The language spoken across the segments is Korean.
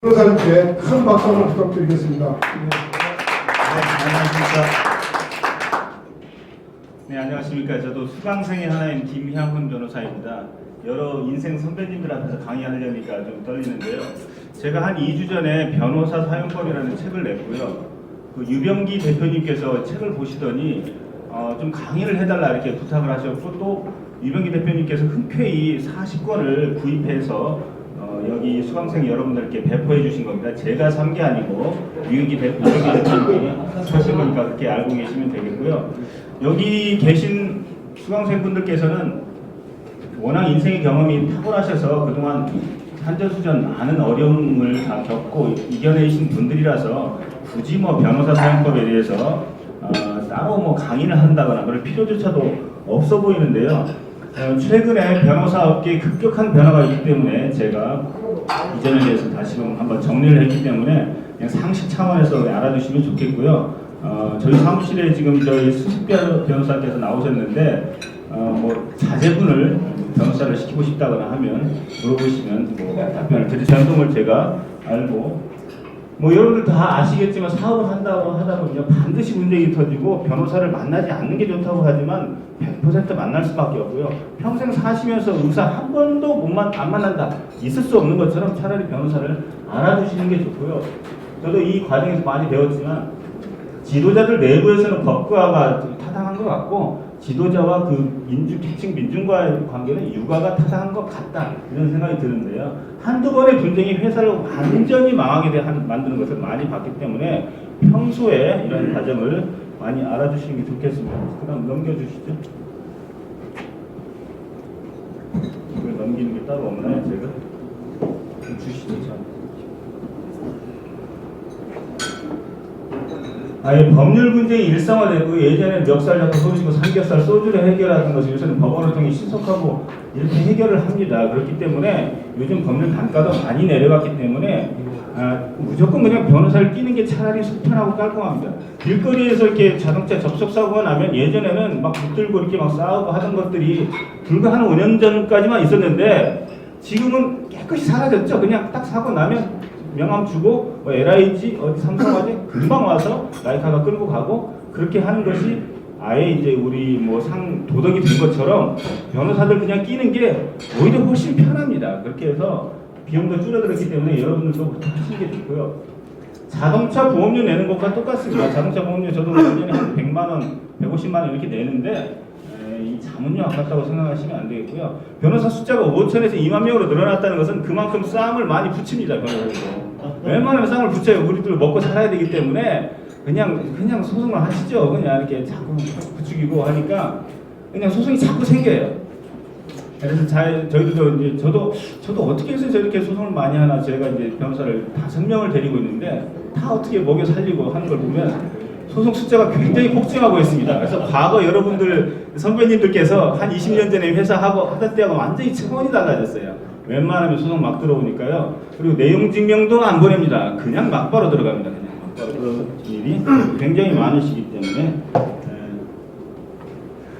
변호사님께 큰 박수 한번 부탁드리겠습니다. 네, 안녕하십니까. 저도 수강생의 하나인 김향훈 변호사입니다. 여러 인생 선배님들 앞에서 강의하려니까 좀 떨리는데요. 제가 한 2주 전에 변호사 사용법이라는 책을 냈고요. 그 유병기 대표님께서 책을 보시더니 좀 강의를 해달라 이렇게 부탁을 하셨고, 또 유병기 대표님께서 흔쾌히 40권을 구입해서 여기 수강생 여러분들께 배포해 주신 겁니다. 제가 산 게 아니고 유병기 대표님이 사신 거니까 그렇게 알고 계시면 되겠고요. 여기 계신 수강생분들께서는 워낙 인생의 경험이 탁월하셔서 그동안 산전수전 많은 어려움을 다 겪고 이겨내신 분들이라서 굳이 뭐 변호사 사용법에 대해서 따로 뭐 강의를 한다거나 그럴 필요조차도 없어 보이는데요. 최근에 변호사 업계에 급격한 변화가 있기 때문에 제가 이전에 대해서 다시금 한번 정리를 했기 때문에 그냥 상식 차원에서 알아두시면 좋겠고요. 저희 사무실에 지금 저희 수습 변호사께서 나오셨는데 뭐 자제분을 변호사를 시키고 싶다거나 하면 물어보시면 뭐 답변을 드릴 전통을 제가 알고, 뭐 여러분들 다 아시겠지만 사업을 한다고 하다 보면 반드시 문제가 터지고 변호사를 만나지 않는 게 좋다고 하지만 100% 만날 수밖에 없고요. 평생 사시면서 의사 한 번도 안 만난다, 있을 수 없는 것처럼 차라리 변호사를 알아두시는 게 좋고요. 저도 이 과정에서 많이 배웠지만 지도자들 내부에서는 법과가 타당한 것 같고, 지도자와 그 계층 민중과의 관계는 육아가 타당한 것 같다, 이런 생각이 드는데요. 한두 번의 분쟁이 회사를 완전히 망하게 만드는 것을 많이 봤기 때문에 평소에 이런 과정을 많이 알아주시는 게 좋겠습니다. 그 다음 넘겨주시죠. 이걸 넘기는 게 따로 없나요, 제가? 주시죠, 참. 법률 분쟁이 일상화되고, 예전에 멱살 잡고 쏘시고 삼겹살 소주로 해결하던 것을 요새는 법원을 통해 신속하고 이렇게 해결을 합니다. 그렇기 때문에 요즘 법률 단가도 많이 내려갔기 때문에 무조건 그냥 변호사를 끼는 게 차라리 속편하고 깔끔합니다. 길거리에서 이렇게 자동차 접촉사고가 나면 예전에는 막 붙들고 이렇게 막 싸우고 하던 것들이 불과 한 5년 전까지만 있었는데 지금은 깨끗이 사라졌죠. 그냥 딱 사고 나면 명함 주고 뭐 LIG 어디 삼성화재 금방 와서 라이카가 끌고 가고, 그렇게 하는 것이 아예 이제 우리 뭐 도덕이 된 것처럼 변호사들 그냥 끼는 게 오히려 훨씬 편합니다. 그렇게 해서 비용도 줄어들었기 때문에 여러분들도 하시는 게 좋고요. 자동차 보험료 내는 것과 똑같습니다. 자동차 보험료 저도 1년에 한 100만 원, 150만 원 이렇게 내는데 이 자문료 아깝다고 생각하시면 안 되겠고요. 변호사 숫자가 5천에서 2만 명으로 늘어났다는 것은 그만큼 쌈을 많이 붙입니다. 변호사도 웬만하면 쌈을 붙여요. 우리들 먹고 살아야 되기 때문에 그냥 소송을 하시죠. 그냥 이렇게 자꾸 부추기고 하니까 그냥 소송이 자꾸 생겨요. 그래서 저희도 이제 저도 어떻게 해서 저렇게 소송을 많이 하나, 제가 이제 변호사를 5명을 데리고 있는데 다 어떻게 먹여 살리고 하는 걸 보면 소송 숫자가 굉장히 폭증하고 있습니다. 그래서 과거 여러분들 선배님들께서 한 20년 전에 회사 하던 때하고 완전히 차원이 달라졌어요. 웬만하면 소송 막 들어오니까요. 그리고 내용 증명도 안 보냅니다. 그냥 막바로 들어갑니다. 그냥 막바로 그런 일이 굉장히 많으시기 때문에.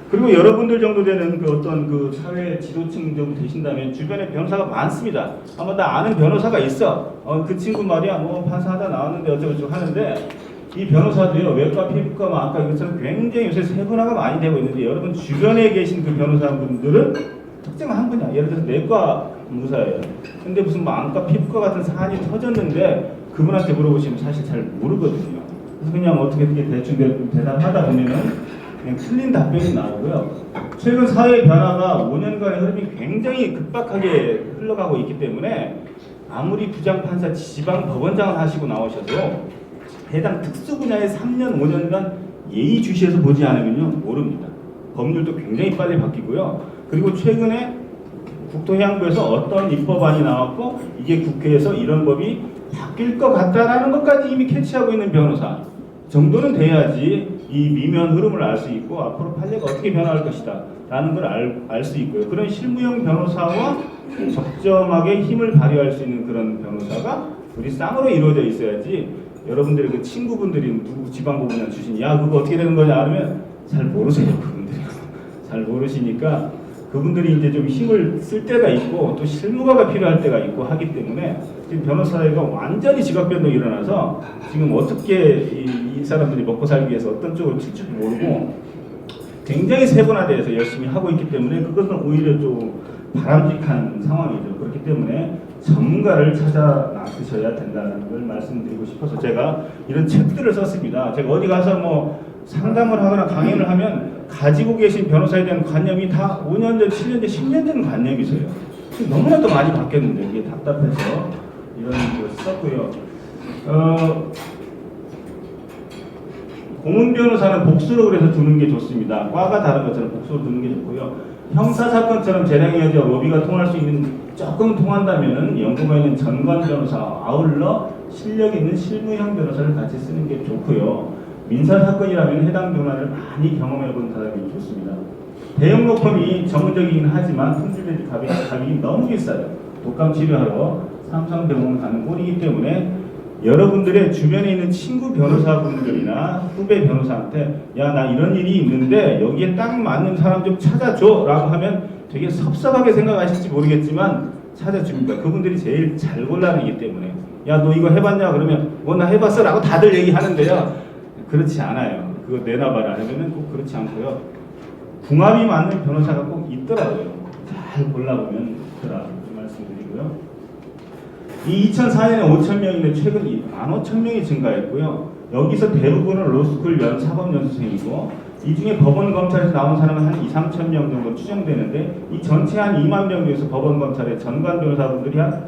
그리고 여러분들 정도 되는 그 어떤 그 사회 지도층 정도 되신다면 주변에 변호사가 많습니다. 아마 다 아는 변호사가 있어. 그 친구 말이야 뭐 판사하다 나왔는데 어쩌고저쩌고 하는데, 이 변호사도요, 외과, 피부과, 아까 이것처럼 굉장히 요새 세분화가 많이 되고 있는데, 여러분 주변에 계신 그 변호사분들은 특정한 한 분이야. 예를 들어서 내과 의사예요. 근데 무슨 안과, 피부과 같은 사안이 터졌는데 그분한테 물어보시면 사실 잘 모르거든요. 그래서 그냥 어떻게 대충 대답하다 보면은 그냥 틀린 답변이 나오고요. 최근 사회 변화가 5년간의 흐름이 굉장히 급박하게 흘러가고 있기 때문에 아무리 부장판사, 지방 법원장을 하시고 나오셔도 해당 특수 분야에 3년, 5년간 예의주시해서 보지 않으면요 모릅니다. 법률도 굉장히 빨리 바뀌고요. 그리고 최근에 국토해양부에서 어떤 입법안이 나왔고 이게 국회에서 이런 법이 바뀔 것 같다라는 것까지 이미 캐치하고 있는 변호사 정도는 돼야지 이 미묘한 흐름을 알 수 있고 앞으로 판례가 어떻게 변화할 것이다 라는 걸 알 수 있고요. 그런 실무형 변호사와 적정하게 힘을 발휘할 수 있는 그런 변호사가 우리 쌍으로 이루어져 있어야지, 여러분들의 그 친구분들이 누구 지방법원장 출신, 야 그거 어떻게 되는 거냐 하면 잘 모르세요. 그분들이 잘 모르시니까 그분들이 이제 좀 힘을 쓸 때가 있고 또 실무가가 필요할 때가 있고 하기 때문에 지금 변호사회가 완전히 지각 변동이 일어나서 지금 어떻게 이 사람들이 먹고 살기 위해서 어떤 쪽으로 튈지도 모르고 굉장히 세분화돼서 열심히 하고 있기 때문에 그것은 오히려 좀 바람직한 상황이죠. 그렇기 때문에 전문가를 찾아 나서셔야 된다는 걸 말씀드리고 싶어서 제가 이런 책들을 썼습니다. 제가 어디 가서 뭐 상담을 하거나 강연을 하면 가지고 계신 변호사에 대한 관념이 다 5년 전, 7년 전, 10년 전 관념이세요. 너무나도 많이 바뀌었는데 이게 답답해서 이런 걸 썼고요. 고문 변호사는 복수로 그래서 두는 게 좋습니다. 과가 다른 것처럼 복수로 두는 게 좋고요. 형사사건처럼 재량의 여지와 로비가 통할 수 있는 조금 통한다면은 연구가 있는 전관 변호사 아울러 실력 있는 실무형 변호사를 같이 쓰는 게 좋고요. 민사사건이라면 해당 변화를 많이 경험해본 사람이 좋습니다. 대형 로펌이 전문적이긴 하지만 품질된 가격이 너무 비싸요. 독감 치료하러 삼성병원 가는 꼴이기 때문에 여러분들의 주변에 있는 친구 변호사분들이나 후배 변호사한테 야, 나 이런 일이 있는데 여기에 딱 맞는 사람 좀 찾아줘 라고 하면 되게 섭섭하게 생각하실지 모르겠지만 찾아줍니다. 그분들이 제일 잘 골라내기 때문에 야, 너 이거 해봤냐? 그러면 나 해봤어 라고 다들 얘기하는데요. 그렇지 않아요. 그거 내놔봐라 하면은 꼭 그렇지 않고요. 궁합이 맞는 변호사가 꼭 있더라고요. 잘 골라보면 있더라. 그 말씀드리고요. 이 2004년에 5,000명인데 최근 15,000명이 증가했고요. 여기서 대부분은 로스쿨 사법연수생이고 이 중에 법원 검찰에서 나온 사람은 한 2,3,000명 정도 추정되는데 이 전체 한 2만 명 중에서 법원 검찰의 전관 변호사분들이 한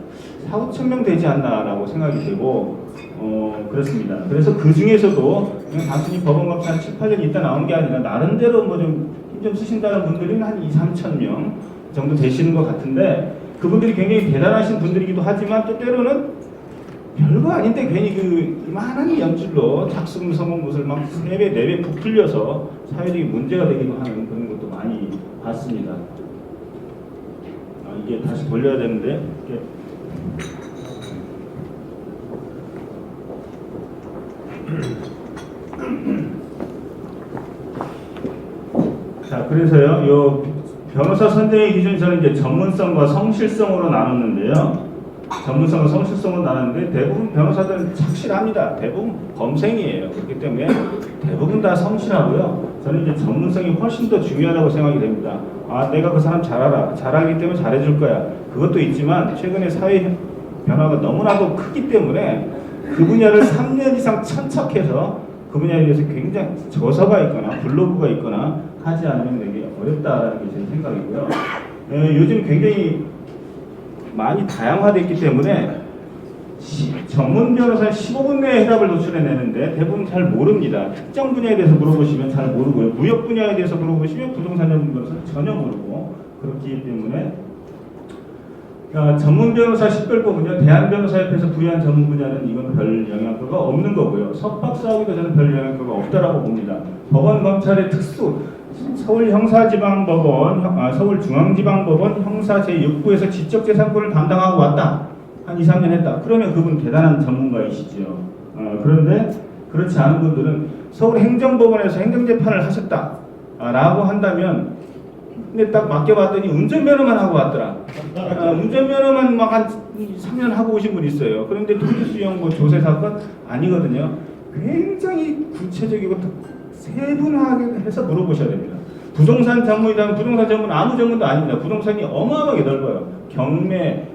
4,5,000명 되지 않나라고 생각이 되고 그렇습니다. 그래서 그 중에서도 그냥 단순히 법원 검찰 7, 8년 있다 나온 게 아니라 나름대로 뭐 좀 힘 좀 쓰신다는 분들은 한 2, 3,000명 정도 되시는 것 같은데 그분들이 굉장히 대단하신 분들이기도 하지만 또 때로는 별거 아닌데 괜히 그 이만한 연줄로 작성 서문것을 막 3배, 4배 부풀려서 사회적인 문제가 되기도 하는 그런 것도 많이 봤습니다. 이게 다시 돌려야 되는데 이렇게. 자, 그래서요, 요 변호사 선정의 기준 저는 이제 전문성과 성실성으로 나눴는데요. 전문성과 성실성으로 나눴는데 대부분 변호사들은 착실합니다. 대부분 범생이에요. 그렇기 때문에 대부분 다 성실하고요. 저는 이제 전문성이 훨씬 더 중요하다고 생각이 됩니다. 내가 그 사람 잘 알아. 잘하기 때문에 잘해줄 거야. 그것도 있지만 최근에 사회 변화가 너무나도 크기 때문에 그 분야를 3년 이상 천착해서 그 분야에 대해서 굉장히 저서가 있거나 블로그가 있거나 하지 않으면 되게 어렵다라는 게 제 생각이고요. 요즘 굉장히 많이 다양화됐기 때문에 전문 변호사는 15분 내에 해답을 도출해내는데 대부분 잘 모릅니다. 특정 분야에 대해서 물어보시면 잘 모르고요. 무역 분야에 대해서 물어보시면 부동산 전문 변호사는 전혀 모르고 그렇기 때문에 전문 변호사 식별법은요. 대한변호사협회에서 부여한 전문 분야는 이건 별 영향도가 없는 거고요. 석박사학위도 저는 별 영향도가 없다라고 봅니다. 법원 검찰의 특수 서울형사지방법원, 서울중앙지방법원 형사 제6부에서 지적재산권을 담당하고 왔다. 한 2, 3년 했다. 그러면 그분 대단한 전문가이시죠. 그런데 그렇지 않은 분들은 서울행정법원에서 행정재판을 하셨다. 라고 한다면 근데 딱 맡겨봤더니 운전면허만 하고 왔더라. 운전면허만 막 한 3년 하고 오신 분 있어요. 그런데 토지수용 뭐 조세 사건 아니거든요. 굉장히 구체적이고 세분화하게 해서 물어보셔야 됩니다. 부동산 전문이라면 부동산 전문 아무 전문도 아닙니다. 부동산이 어마어마하게 넓어요. 경매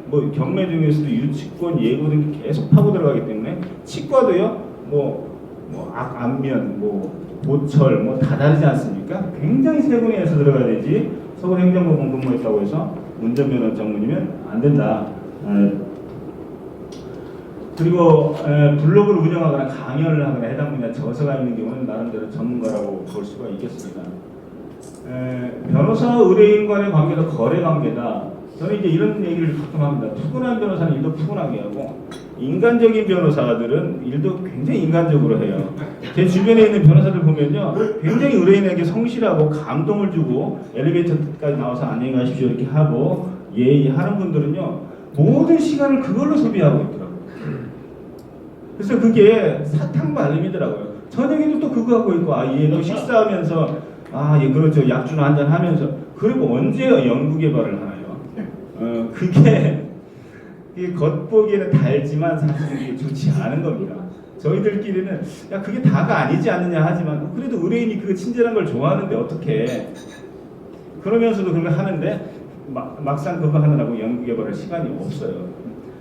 중에서도 유치권, 예고 등 계속 파고 들어가기 때문에 치과도요. 안면, 보철, 다 다르지 않습니까? 굉장히 세분화해서 들어가야 되지. 서울행정법원 근무했다고 해서 운전면허 전문이면 안 된다. 그리고 블로그를 운영하거나 강연을 하거나 해당 분야 저서가 있는 경우는 나름대로 전문가라고 볼 수가 있겠습니다. 변호사 의뢰인 간의 관계도 거래 관계다. 저는 이제 이런 얘기를 가끔 합니다. 푸근한 변호사는 일도 푸근하게 하고 인간적인 변호사들은 일도 굉장히 인간적으로 해요. 제 주변에 있는 변호사들 보면요, 굉장히 의뢰인에게 성실하고 감동을 주고 엘리베이터까지 나와서 안녕히 가십시오 이렇게 하고 예의하는 분들은요, 모든 시간을 그걸로 소비하고 있더라고요. 그래서 그게 사탕발림이더라고요. 저녁에도 또 그거 하고 있고, 얘도 식사하면서, 그렇죠, 약주 한잔 하면서, 그리고 언제 연구개발을 하나요? 그게 이게 겉보기에는 달지만 사실 이게 좋지 않은 겁니다. 저희들끼리는 야 그게 다가 아니지 않느냐 하지만 그래도 의뢰인이 그 친절한 걸 좋아하는데 어떻게 그러면서도 그걸 하는데 막상 그거 하느라고 연구개발할 시간이 없어요.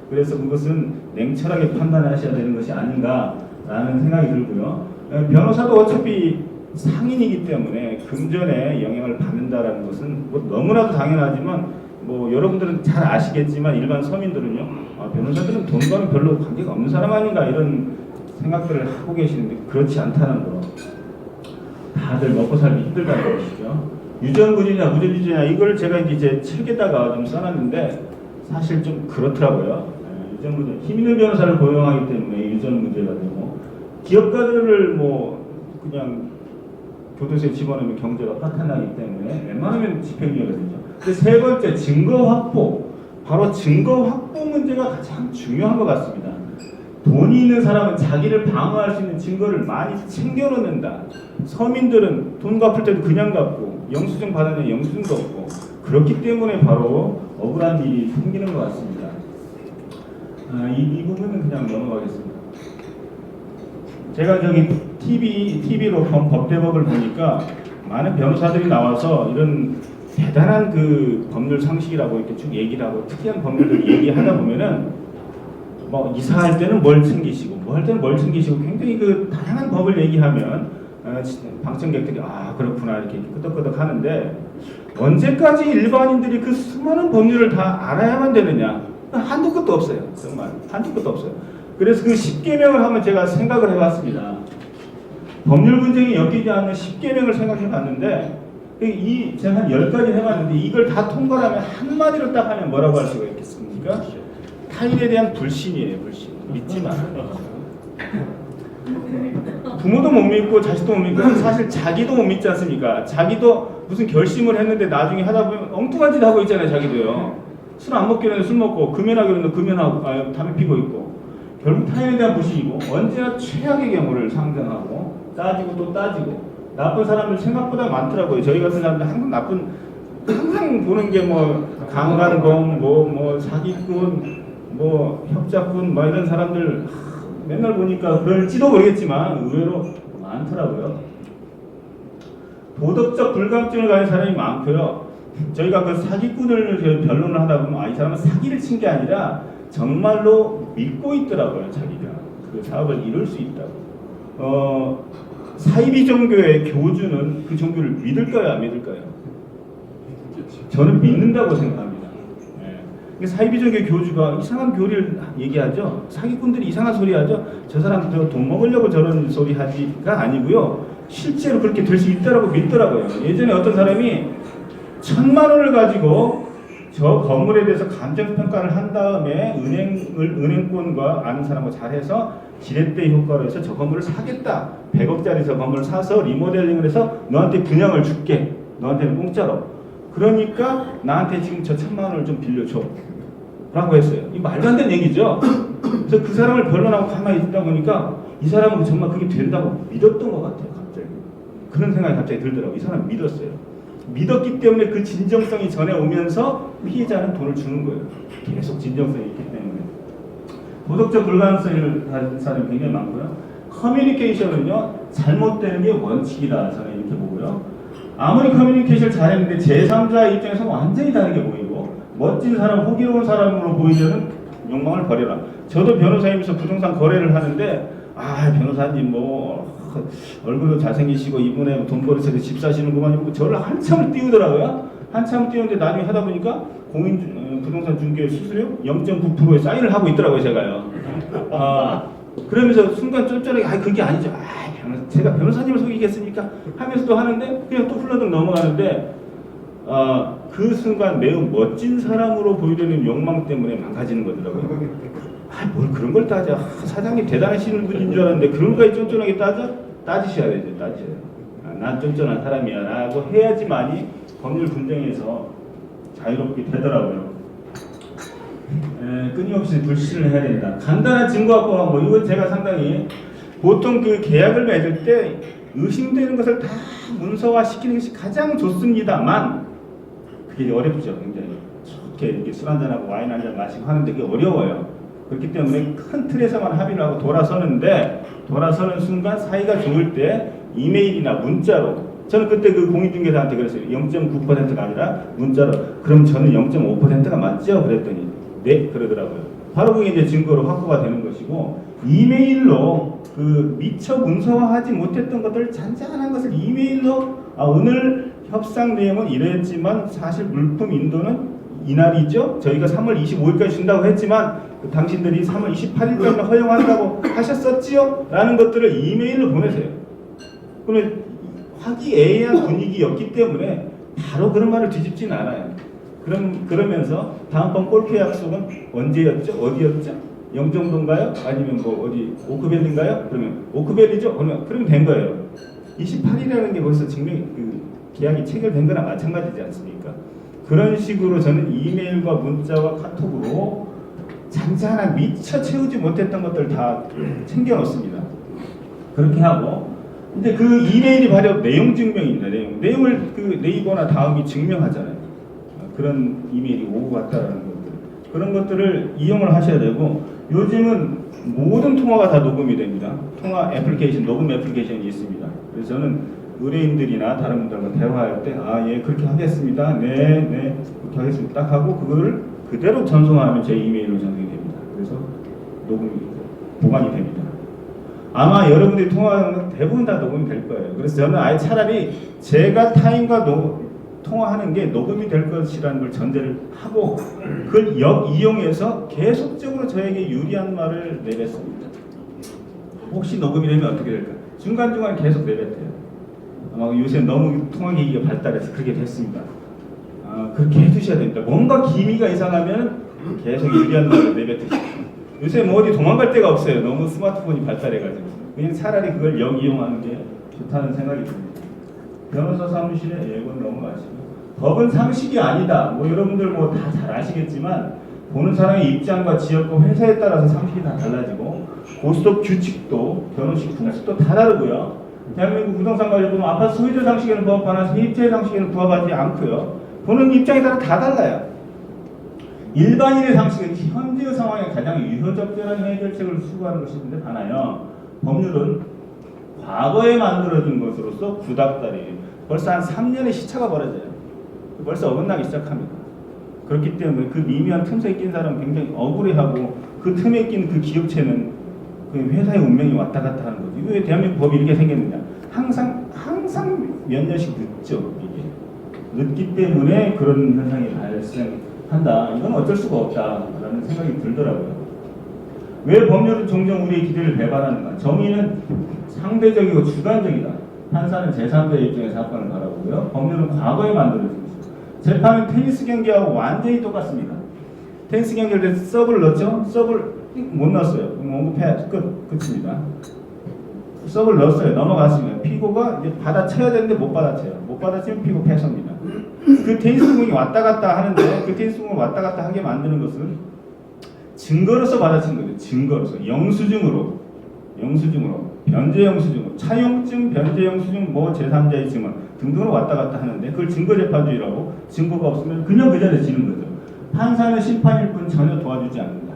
그래서 그것은 냉철하게 판단하셔야 되는 것이 아닌가라는 생각이 들고요. 변호사도 어차피 상인이기 때문에 금전에 영향을 받는다라는 것은 뭐 너무나도 당연하지만 뭐 여러분들은 잘 아시겠지만 일반 서민들은요 변호사들은 돈과는 별로 관계가 없는 사람 아닌가 이런 생각들을 하고 계시는데 그렇지 않다는 거. 다들 먹고 살기 힘들다는 것이죠. 유전무죄냐 무전유죄냐 이걸 제가 이제 책에다가 좀 써놨는데 사실 좀 그렇더라고요. 유전무죄 힘 있는 변호사를 고용하기 때문에 유전무죄가 되고 기업가들을 뭐 그냥 교도소에 집어넣으면 경제가 파탄나기 때문에 웬만하면 집행유예거든요. 근데 세 번째 증거 확보, 바로 증거 확보 문제가 가장 중요한 것 같습니다. 돈이 있는 사람은 자기를 방어할 수 있는 증거를 많이 챙겨놓는다. 서민들은 돈 갚을 때도 그냥 갚고 영수증 받았는데 영수증도 없고 그렇기 때문에 바로 억울한 일이 생기는 것 같습니다. 이 부분은 그냥 넘어가겠습니다. 제가 저기 TV로 법대법을 보니까 많은 변호사들이 나와서 이런 대단한 그 법률 상식이라고 이렇게 쭉 얘기를 하고 특이한 법률을 얘기하다 보면은 뭐 이사할 때는 뭘 챙기시고 뭐 할 때는 뭘 챙기시고 굉장히 그 다양한 법을 얘기하면 방청객들이 아 그렇구나 이렇게 끄덕끄덕 하는데 언제까지 일반인들이 그 수많은 법률을 다 알아야만 되느냐 한도 끝도 없어요. 정말 한도 끝도 없어요. 그래서 그 10계명을 한번 제가 생각을 해봤습니다. 법률 분쟁이 엮이지 않는 10계명을 생각해봤는데 제가 한 10가지 해봤는데 이걸 다 통과하면 한마디로 딱 하면 뭐라고 할 수가 있겠습니까? 타인에 대한 불신이에요. 불신. 믿지 마. 부모도 못 믿고 자식도 못 믿고 사실 자기도 못 믿지 않습니까? 자기도 무슨 결심을 했는데 나중에 하다 보면 엉뚱한 짓 하고 있잖아요. 자기도요. 술 안 먹기로 했는데 술 먹고 금연하기로 했는데 금연하고 담배 피고 있고 결국 타인에 대한 불신이고 언제나 최악의 경우를 상정하고 따지고 또 따지고 나쁜 사람들 생각보다 많더라고요. 저희 같은 사람들 항상 보는 게 뭐 강간공, 뭐 사기꾼, 뭐 협작꾼, 뭐 이런 사람들 맨날 보니까 그럴지도 모르겠지만 의외로 많더라고요. 도덕적 불감증을 가진 사람이 많고요. 저희가 그 사기꾼을 변론을 하다 보면 이 사람은 사기를 친 게 아니라 정말로 믿고 있더라고요. 자기가 그 사업을 이룰 수 있다고. 사이비 종교의 교주는 그 종교를 믿을까요? 안 믿을까요? 저는 믿는다고 생각합니다. 네. 사이비 종교의 교주가 이상한 교리를 얘기하죠. 사기꾼들이 이상한 소리 하죠. 저 사람 돈 먹으려고 저런 소리 하지가 아니고요. 실제로 그렇게 될 수 있다고 믿더라고요. 예전에 어떤 사람이 1,000만 원을 가지고 저 건물에 대해서 감정평가를 한 다음에 은행권과 아는 사람과 잘해서 지렛대 효과로 해서 저 건물을 사겠다. 100억짜리 저 건물을 사서 리모델링을 해서 너한테 분양을 줄게. 너한테는 공짜로. 그러니까 나한테 지금 저 1,000만 원을 좀 빌려줘. 라고 했어요. 이 말도 안 되는 얘기죠. 그래서 그 사람을 변론하고 가만히 있다 보니까 이 사람은 정말 그게 된다고 믿었던 것 같아요. 갑자기. 그런 생각이 갑자기 들더라고요. 이 사람 믿었어요. 믿었기 때문에 그 진정성이 전해오면서 피해자는 돈을 주는 거예요. 계속 진정성이 있기 때문에. 도덕적 불가능성을 가진 사람이 굉장히 많고요. 커뮤니케이션은요, 잘못되는 게 원칙이다. 저는 이렇게 보고요. 아무리 커뮤니케이션을 잘했는데 제3자의 입장에서 완전히 다르게 보이고, 멋진 사람, 호기로운 사람으로 보이려는 욕망을 버려라. 저도 변호사이면서 부동산 거래를 하는데, 변호사님 얼굴도 잘생기시고 이분의 돈 버리셔서 집 사시는구만. 저를 한참을 띄우더라고요. 한참을 띄우는데 나중에 하다 보니까 부동산 중개 수수료 0.9%에 사인을 하고 있더라고요. 제가요. 그러면서 순간 쫄쫄하게 그게 아니죠. 제가 변호사님을 속이겠습니까? 하면서도 하는데 그냥 또 흘러덩 넘어가는데 그 순간 매우 멋진 사람으로 보이려는 욕망 때문에 망가지는 거더라고요. 뭘 그런 걸 따져. 사장님 대단하신 분인 줄 알았는데 그런 거에 쫀쫀하게 따지셔야 되죠. 따져요. 난 쫀쫀한 사람이야 라고 해야지만이 법률 분쟁에서 자유롭게 되더라고요. 끊임없이 불신을 해야 된다. 간단한 증거 확보하고 이건 제가 상당히 보통 그 계약을 맺을 때 의심되는 것을 다 문서화 시키는 것이 가장 좋습니다만 그게 어렵죠. 굉장히 이렇게 술 한잔하고 와인 한잔 마시고 하는데 그게 어려워요. 그렇기 때문에 큰 틀에서만 합의를 하고 돌아서는 순간 사이가 좋을 때 이메일이나 문자로, 저는 그때 그 공인중개사한테 그랬어요. 0.9%가 아니라 문자로, 그럼 저는 0.5%가 맞죠? 그랬더니 네 그러더라고요. 바로 그게 이제 증거로 확보가 되는 것이고, 이메일로 그 미처 문서화하지 못했던 것들, 잔잔한 것을 이메일로 오늘 협상 내용은 이랬지만 사실 물품 인도는 이날이죠. 저희가 3월 25일까지 준다고 했지만 당신들이 3월 28일까지 허용한다고 하셨었지요? 라는 것들을 이메일로 보내세요. 그러면 화기애애한 분위기였기 때문에 바로 그런 말을 뒤집지는 않아요. 그러면서 다음번 골프 약속은 언제였죠? 어디였죠? 영종도인가요? 아니면 뭐 어디 오크밸리인가요? 그러면 오크밸리죠? 그러면 된 거예요. 28일이라는 게 벌써 증명이 계약이 체결된 거나 마찬가지지 않습니까? 그런 식으로 저는 이메일과 문자와 카톡으로 잔잔한 미처 채우지 못했던 것들 다 챙겨 놓습니다. 그렇게 하고, 근데 그 이메일이 바로 내용 증명입니다. 내용을 그 네이버나 다음이 증명하잖아요. 그런 이메일이 오고 갔다라는 것들, 그런 것들을 이용을 하셔야 되고, 요즘은 모든 통화가 다 녹음이 됩니다. 통화 애플리케이션, 녹음 애플리케이션이 있습니다. 그래서 저는 의뢰인들이나 다른 분들과 대화할 때 예 그렇게 하겠습니다. 네 그렇게 하겠습니다. 딱 하고 그거를 그대로 전송하면 제 이메일로 전송이 됩니다. 그래서 녹음이 보관이 됩니다. 아마 여러분들이 통화하는 대부분 다 녹음이 될 거예요. 그래서 저는 아예 차라리 제가 타인과 통화하는 게 녹음이 될 것이라는 걸 전제를 하고 그걸 이용해서 계속적으로 저에게 유리한 말을 내뱉습니다. 혹시 녹음이 되면 어떻게 될까? 중간중간 계속 내뱉어요. 요새 너무 통화기기가 발달해서 그렇게 됐습니다. 그렇게 해주셔야 됩니다. 뭔가 기미가 이상하면 계속 유리한 말을 내뱉으십시오. 요새 뭐 어디 도망갈 데가 없어요. 너무 스마트폰이 발달해가지고. 그냥 차라리 그걸 이용하는 게 좋다는 생각이 듭니다. 변호사 사무실에 이건 넘어가시고, 법은 상식이 아니다. 뭐 여러분들 뭐 다 잘 아시겠지만 보는 사람의 입장과 지역과 회사에 따라서 상식이 다 달라지고, 고스톱 규칙도 결혼식 풍습도 다 다르고요. 대한민국 부동산관리법은 아파트 소유자 상식에는 부합하나 세입자의 상식에는 부합하지 않고요. 보는 입장에 따라 다 달라요. 일반인의 상식은 현재의 상황에 가장 유효적절한 해결책을 수고하는 것인데 반하여 법률은 과거에 만들어진 것으로서 구닥다리예요. 벌써 한 3년의 시차가 벌어져요. 벌써 어긋나기 시작합니다. 그렇기 때문에 그 미묘한 틈새에 낀 사람은 굉장히 억울해하고, 그 틈에 낀 그 기업체는 그 회사의 운명이 왔다 갔다 하는 거죠. 왜 대한민국 법이 이렇게 생겼느냐? 항상 몇 년씩 늦죠. 이게 늦기 때문에 그런 현상이 발생한다. 이건 어쩔 수가 없다라는 생각이 들더라고요. 왜 법률은 종종 우리의 기대를 배반하는가? 정의는 상대적이고 주관적이다. 판사는 제3자 입장의 사건을 바라보고요. 법률은 과거에 만들어진 것이죠. 재판은 테니스 경기하고 완전히 똑같습니다. 테니스 경기할 때 서브를 넣었죠? 서브를 못 넣었어요. 언급해 끝입니다. 서브를 넣었어요. 넘어갔습니다. 피고가 이제 받아쳐야 되는데 못 받아쳐요. 못 받아치면 피고 패소입니다. 그 테니스 공이 왔다 갔다 하는데, 그 테니스 공을 왔다 갔다 하게 만드는 것은 증거로서 받아친 거죠. 증거로서 영수증으로 변제 영수증으로, 차용증, 변제 영수증, 뭐 제3자의 증언 등등으로 왔다 갔다 하는데, 그걸 증거재판주의라고, 증거가 없으면 그냥 그 자리에 지는 거죠. 판사는 심판일 뿐 전혀 도와주지 않는다.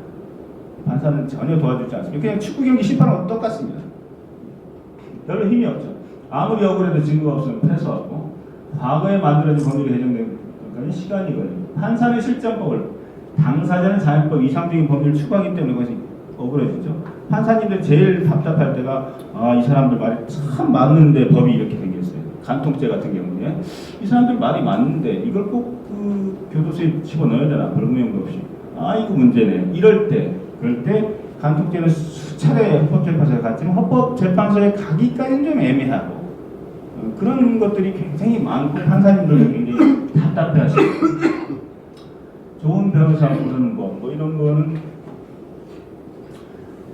판사는 전혀 도와주지 않습니다. 그냥 축구 경기 심판하고 똑같습니다. 별로 힘이 없죠. 아무리 억울해도 증거가 없으면 패소하고, 과거에 만들어진 법률이 개정된 것까지 시간이 걸립니다. 판사는 실정법을, 당사자는 자연법 이상적인 법률을 추구하기 때문에 그것이 억울해지죠. 판사님들 제일 답답할 때가 이 사람들 말이 참 맞는데 법이 이렇게 생겼어요. 간통죄 같은 경우에 이 사람들 말이 맞는데 이걸 꼭 그 교도소에 집어넣어야 되나, 벌금형도 없이. 이거 문제네. 그럴 때 간통죄는 수차례 헌법재판소에 갔지만 헌법재판소에 가기까지는 좀 애매하고, 그런 것들이 굉장히 많고 판사님들도 굉장히 답답해하시고, 좋은 변호사 부르는 거 뭐 이런 거는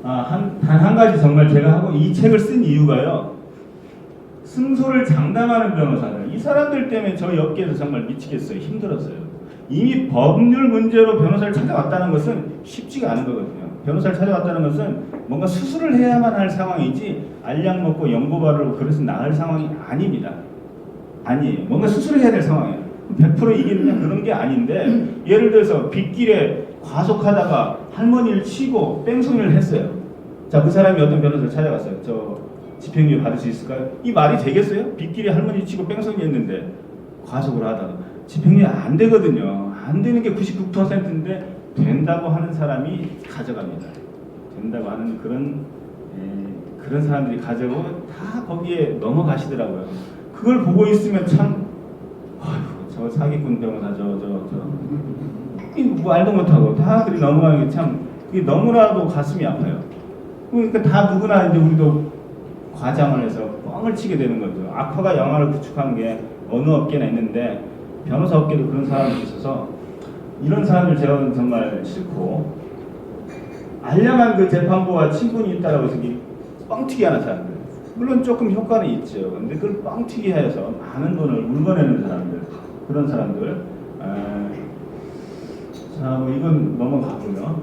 단 한 가지 정말 제가 하고 이 책을 쓴 이유가요, 승소를 장담하는 변호사들, 이 사람들 때문에 저희 업계에서 정말 미치겠어요. 힘들었어요. 이미 법률 문제로 변호사를 찾아왔다는 것은 쉽지가 않은 거거든요. 변호사를 찾아왔다는 것은 뭔가 수술을 해야만 할 상황이지, 알약 먹고 연고 바르고 그래서 나을 상황이 아닙니다. 아니에요. 뭔가 수술을 해야 될 상황이에요. 100% 이기느냐 그런 게 아닌데 예를 들어서 빗길에 과속하다가 할머니를 치고 뺑소니를 했어요. 자, 그 사람이 어떤 변호사를 찾아갔어요. 저 집행유예 받을 수 있을까요? 이 말이 되겠어요? 빗길에 할머니 치고 뺑소니 했는데 과속을 하다가 집행유예 안 되거든요. 안 되는 게 99%인데 된다고 하는 사람이 가져갑니다. 된다고 하는 그런 사람들이 가져고 다 거기에 넘어가시더라고요. 그걸 보고 있으면 참 저 사기꾼 변호사 말도 못하고 다 그리 넘어가는 게 참 그게 너무나도 가슴이 아파요. 그러니까 다 누구나 이제 우리도 과장을 해서 뻥을 치게 되는 거죠. 악화가 영화를 구축하는 게 어느 업계나 있는데 변호사 업계도 그런 사람이 있어서 이런 사람들 제가 정말 싫고 알량한 그 재판부와 친분이 있다라고 해서 뻥튀기 하는 사람들 물론 조금 효과는 있죠. 근데 그걸 뻥튀기 해서 많은 돈을 물건내는 사람들 그런 사람들 자, 뭐 이건 넘어가고요.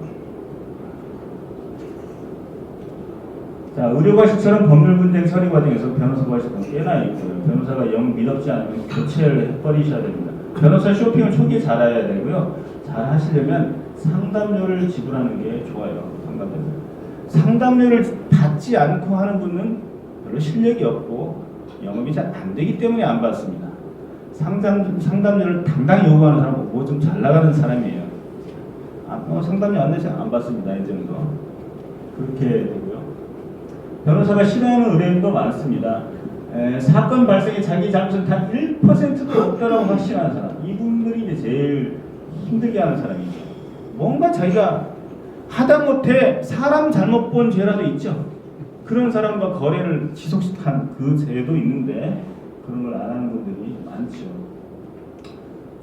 자, 의료과실처럼 법률 분쟁 처리 과정에서 변호사 과실은 꽤나 있고요. 변호사가 영 미덥지 않으면 교체를 해버리셔야 됩니다. 변호사 쇼핑을 초기에 잘해야 되고요. 잘 하시려면 상담료를 지불하는 게 좋아요. 상담료를 받지 않고 하는 분은 별로 실력이 없고 영업이 잘 안 되기 때문에 안 받습니다. 상담료를 당당히 요구하는 사람은 뭐 좀 잘 나가는 사람이에요. 상담료 안 내서 안 받습니다. 이 정도. 그렇게 되고요. 변호사가 싫어하는 의뢰인도 많습니다. 사건 발생에 자기 잘못은 단 1%도 없다라고 확신하는 사람. 이분들이 이제 제일 힘들게 하는 사람이죠. 뭔가 자기가 하다못해 사람 잘못 본 죄라도 있죠. 그런 사람과 거래를 지속한 그 죄도 있는데 그런 걸 안 하는 분들이 많죠.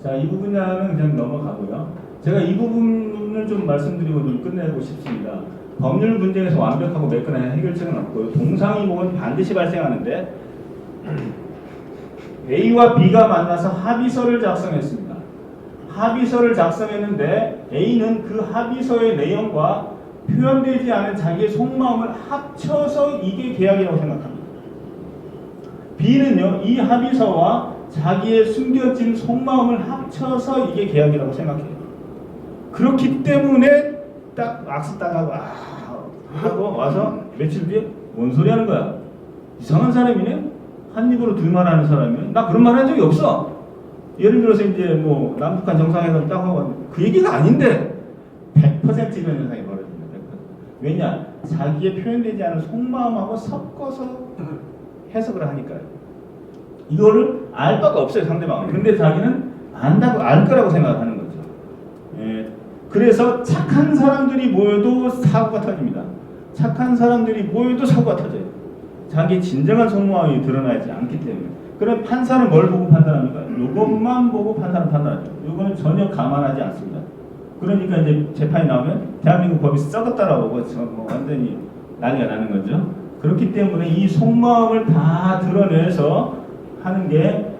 자, 이 부분은 그냥 넘어가고요. 제가 이 부분을 좀 말씀드리고 좀 끝내고 싶습니다. 법률 분쟁에서 완벽하고 매끈한 해결책은 없고요. 동상이몽은 반드시 발생하는데 A와 B가 만나서 합의서를 작성했습니다. 합의서를 작성했는데 A는 그 합의서의 내용과 표현되지 않은 자기의 속마음을 합쳐서 이게 계약이라고 생각합니다. B는요, 이 합의서와 자기의 숨겨진 속마음을 합쳐서 이게 계약이라고 생각해요. 그렇기 때문에 딱 악수 딱 하고 와서 며칠 뒤에 뭔 소리 하는 거야? 이상한 사람이네? 한 입으로 둘 말 하는 사람이네? 나 그런 말 한 적이 없어. 예를 들어서 이제 뭐 남북한 정상회담 딱 하고 그 얘기가 아닌데 100% 이런 현상이 벌어집니다. 100%. 왜냐? 자기의 표현되지 않은 속마음하고 섞어서 해석을 하니까요. 이거를 알 바가 없어요, 상대방은. 근데 자기는 안다고 알 거라고 생각하는 거죠. 그래서 착한 사람들이 모여도 사고가 터집니다. 착한 사람들이 모여도 사고가 터져요. 자기의 진정한 속마음이 드러나지 않기 때문에. 그럼 판사는 뭘 보고 판단합니까? 이것만 보고 판단하죠. 이거는 전혀 감안하지 않습니다. 그러니까 이제 재판이 나오면 대한민국 법이 썩었다라고 뭐 완전히 난리가 나는 거죠. 그렇기 때문에 이 속마음을 다 드러내서 하는 게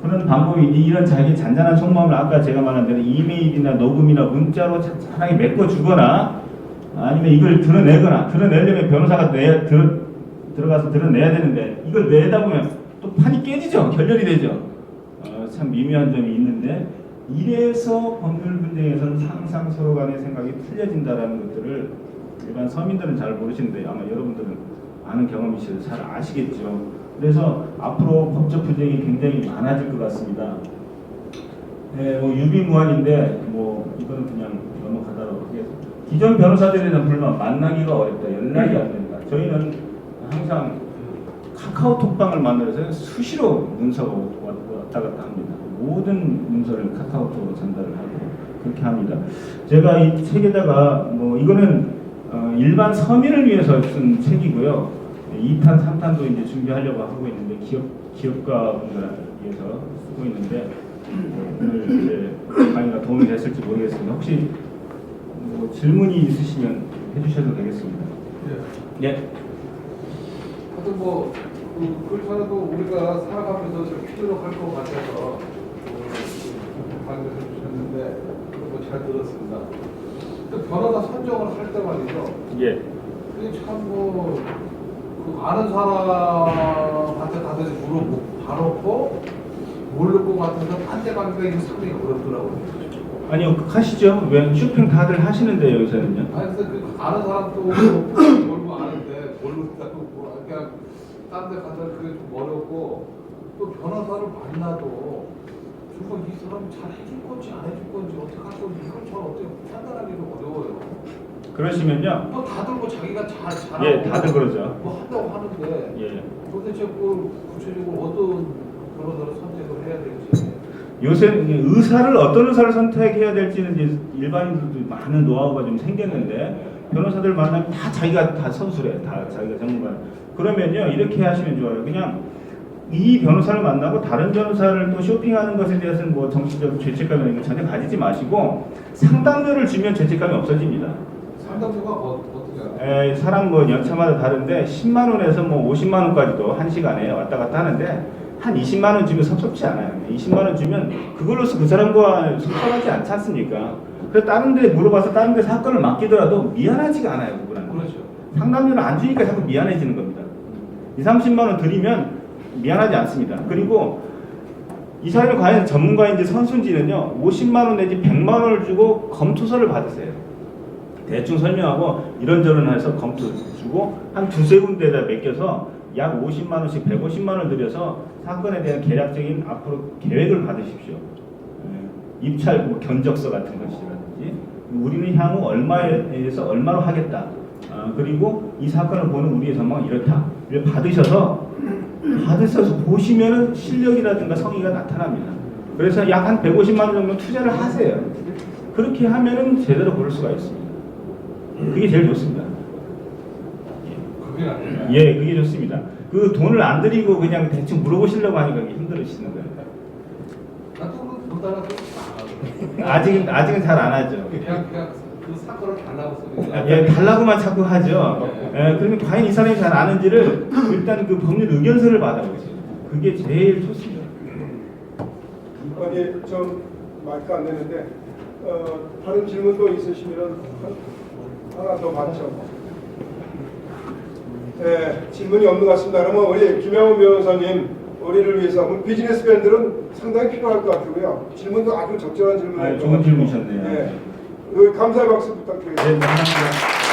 그런 방법이 이런 자기 잔잔한 속마음을 아까 제가 말한 대로 이메일이나 녹음이나 문자로 잔잔하게 메꿔주거나 아니면 이걸 드러내려면 변호사가 들어가서 드러내야 되는데 이걸 내다 보면 또 판이 깨지죠. 결렬이 되죠. 참 미묘한 점이 있는데 이래서 법률 분쟁에서는 항상 서로 간의 생각이 틀려진다라는 것들을 일반 서민들은 잘 모르시는데 아마 여러분들은 아는 경험이시죠. 잘 아시겠죠. 그래서 앞으로 법적 분쟁이 굉장히 많아질 것 같습니다. 뭐 유비무환인데 뭐 이거는 그냥 넘어가도록 하겠습니다. 기존 변호사들에 대한 불만 만나기가 어렵다. 연락이 안 된다. 저희는 항상 카카오톡방을 만들어서 수시로 문서가 왔다 갔다 합니다. 모든 문서를 카카오톡으로 전달을 하고 그렇게 합니다. 제가 이 책에다가 뭐 이거는 일반 서민을 위해서 쓴 책이고요. 2탄, 3탄도 이제 준비하려고 하고 있는데 기업가 분들을 위해서 쓰고 있는데 오늘 이제 강의가 도움이 됐을지 모르겠습니다. 혹시 뭐 질문이 있으시면 해주셔도 되겠습니다. 예. 네. 하여튼 뭐 그렇더라도 우리가 살아가면서 좀 필요로 할 것 같아서 강의를 해주셨는데 잘 들었습니다. 변호사 선정을 할 때 말이죠. 예. 그게 참뭐 아는 사람한테 다들 물어보고 봐놓고 모를 것 같아서 딴 데 가니까 이게 상당히 어렵더라고요. 아니요, 하시죠. 왜 쇼핑 다들 하시는데요, 요새는요? 아니 그래서 그 아는 사람도 몰고 아는데 모르겠다고 뭐 그냥 딴 데 가서 그게 좀 어렵고 또 변호사를 만나도 정말 이 사람이 잘 해줄 건지 안 해줄 건지 어떻게 할 건지 이걸 저 어떻게 판단하기도 어려워요. 그러시면요. 뭐 다들 뭐 자기가 잘하고 예, 다들 그러죠. 뭐 한다고 하는데 예. 도대체 그 구체적으로 어떤 변호사를 선택을 해야 될지. 요새 의사를 어떤 의사를 선택해야 될지는 이제 일반인들도 많은 노하우가 좀 생겼는데 변호사들 만나면 다 자기가 다 선수래, 다 자기가 전문가. 그러면요 이렇게 하시면 좋아요. 그냥 이 변호사를 만나고 다른 변호사를 또 쇼핑하는 것에 대해서는 뭐 정치적 죄책감이나 이런 거 전혀 가지지 마시고 상담료를 주면 죄책감이 없어집니다. 상담료가 어떻게 해요? 사람 뭐 연차마다 다른데 10만 원에서 뭐 50만 원까지도 한 시간에 왔다 갔다 하는데 한 20만 원 주면 섭섭지 않아요. 20만 원 주면 그걸로서 그 사람과 속상하지 않지 않습니까? 그래서 다른 데 물어봐서 다른 데 사건을 맡기더라도 미안하지가 않아요. 그분한테. 그렇죠. 상담료를 안 주니까 자꾸 미안해지는 겁니다. 30만 원 드리면 미안하지 않습니다. 그리고 이 사람이 과연 전문가인지 선수인지는요 50만 원 내지 100만 원을 주고 검토서를 받으세요. 대충 설명하고 이런저런 해서 검토 주고 한 두세 군데에다 맡겨서 약 50만 원씩 150만 원을 들여서 사건에 대한 계략적인 앞으로 계획을 받으십시오. 입찰 뭐 견적서 같은 것이라든지 우리는 향후 얼마에 대해서 얼마로 하겠다. 그리고 이 사건을 보는 우리의 전망은 이렇다. 이걸 받으셔서 보시면은 실력이라든가 성의가 나타납니다. 그래서 약 한 150만 원 정도 투자를 하세요. 그렇게 하면은 제대로 볼 수가 있습니다. 그게 제일 좋습니다. 그게 아니라. 예, 그게 좋습니다. 그 돈을 안 들이고 그냥 대충 물어보시려고 하니까 힘들으시는 거예요. 나도 돈 달라고 안 하고. 아직은 잘 안 하죠. 그냥 그 사건을 달라고 소리. 예, 달라고만 자꾸 하죠. 예, 그러면 과연 이 사람이 잘 아는지를 일단 그 법률 의견서를 받아보세요. 그게 제일 좋습니다. 아니 좀 마이크 안 되는데 다른 질문도 있으시면 하나 더 받죠. 네, 질문이 없는 것 같습니다. 그러면 우리 김양훈 변호사님 우리를 위해서 비즈니스 밴들은 상당히 필요할 것 같고요. 질문도 아주 적절한 질문이에요. 좋은 질문이셨네요. 네, 감사의 박수 부탁드립니다. 네, 감사합니다.